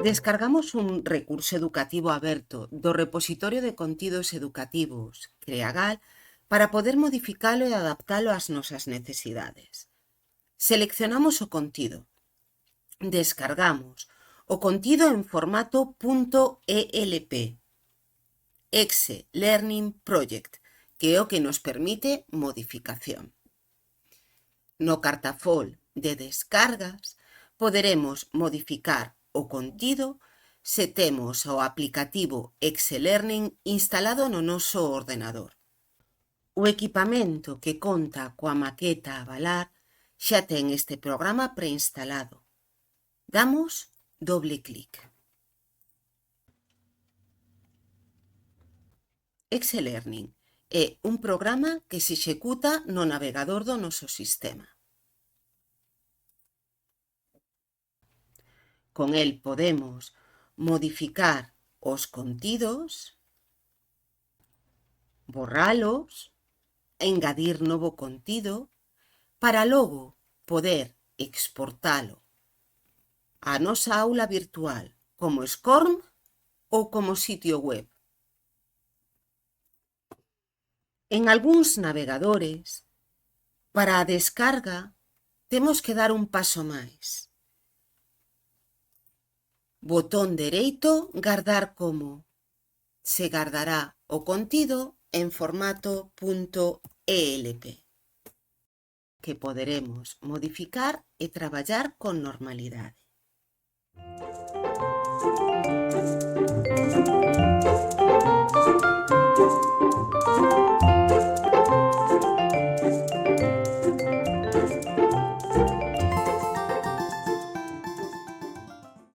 Descargamos un recurso educativo aberto do repositorio de contidos educativos Creagal para poder modificalo e adaptalo ás nosas necesidades. Seleccionamos o contido. Descargamos o contido en formato .elp, Exe Learning Project, que é o que nos permite modificación. No cartafol de descargas poderemos modificar o contido se temos o aplicativo Exe Learning instalado no noso ordenador. O equipamento que conta coa maqueta a avalar xa ten este programa preinstalado. Damos doble clic. Exe Learning é un programa que se executa no navegador do noso sistema. Con el podemos modificar os contidos, borralos, engadir novo contido, para logo poder exportalo á nosa aula virtual como SCORM ou como sitio web. En algúns navegadores, para a descarga, temos que dar un paso máis. Botón dereito, gardar como. Se gardará o contido en formato .elp, que poderemos modificar e traballar con normalidade.